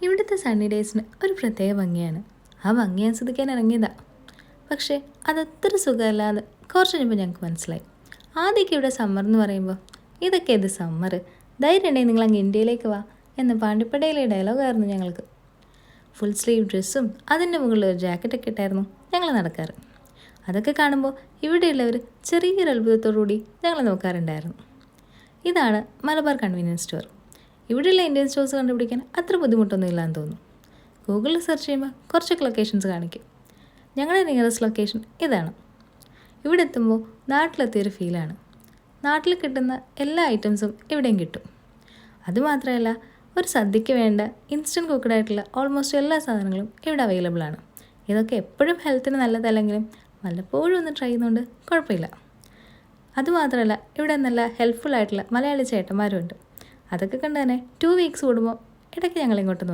ഇവിടുത്തെ സണ്ണി ഡേയ്സിന് ഒരു പ്രത്യേക ഭംഗിയാണ്. ആ ഭംഗി ആസ്വദിക്കാൻ ഇറങ്ങിയതാ. പക്ഷേ അതത്ര സുഖമല്ലാതെ കുറച്ച് കഴിഞ്ഞപ്പോൾ ഞങ്ങൾക്ക് മനസ്സിലായി. ആദ്യമൊക്കെ ഇവിടെ സമ്മർ എന്ന് പറയുമ്പോൾ ഇതൊക്കെ ഏത് സമ്മർ, ധൈര്യം ഉണ്ടെങ്കിൽ നിങ്ങൾ അങ്ങ് ഇന്ത്യയിലേക്ക് വാ എന്ന് പാണ്ടിപ്പടയിലെ ഡയലോഗായിരുന്നു ഞങ്ങൾക്ക്. ഫുൾ സ്ലീവ് ഡ്രസ്സും അതിൻ്റെ മുകളിൽ ഒരു ജാക്കറ്റൊക്കെ ഇട്ടായിരുന്നു ഞങ്ങൾ നടക്കാറ്. അതൊക്കെ കാണുമ്പോൾ ഇവിടെയുള്ളവർ ചെറിയൊരു അത്ഭുതത്തോടുകൂടി ഞങ്ങളെ നോക്കാറുണ്ടായിരുന്നു. ഇതാണ് മലബാർ കൺവീനിയൻസ് സ്റ്റോർ. ഇവിടെയുള്ള ഇന്ത്യൻ സ്റ്റോഴ്സ് കണ്ടുപിടിക്കാൻ അത്ര ബുദ്ധിമുട്ടൊന്നും ഇല്ലാന്ന് തോന്നുന്നു. ഗൂഗിളിൽ സെർച്ച് ചെയ്യുമ്പോൾ കുറച്ചൊക്കെ ലൊക്കേഷൻസ് കാണിക്കും. ഞങ്ങളുടെ നിയറസ്റ്റ് ലൊക്കേഷൻ ഇതാണ്. ഇവിടെ എത്തുമ്പോൾ നാട്ടിലെത്തിയൊരു ഫീലാണ്. നാട്ടിൽ കിട്ടുന്ന എല്ലാ ഐറ്റംസും ഇവിടെയും കിട്ടും. അതുമാത്രമല്ല, ഒരു സദ്യയ്ക്ക് വേണ്ട ഇൻസ്റ്റൻറ്റ് കുക്കഡായിട്ടുള്ള ഓൾമോസ്റ്റ് എല്ലാ സാധനങ്ങളും ഇവിടെ അവൈലബിൾ ആണ്. ഇതൊക്കെ എപ്പോഴും ഹെൽത്തിന് നല്ലതല്ലെങ്കിലും വല്ലപ്പോഴും ഒന്ന് ട്രൈ ചെയ്യുന്നതുകൊണ്ട് കുഴപ്പമില്ല. അതുമാത്രമല്ല, ഇവിടെ നല്ല ഹെൽപ്ഫുൾ ആയിട്ടുള്ള മലയാളി ചേട്ടന്മാരും ഉണ്ട്. അതൊക്കെ കണ്ട് തന്നെ 2 വീക്സ് കൂടുമ്പോൾ ഇടയ്ക്ക് ഞങ്ങൾ ഇങ്ങോട്ടൊന്ന് വരും.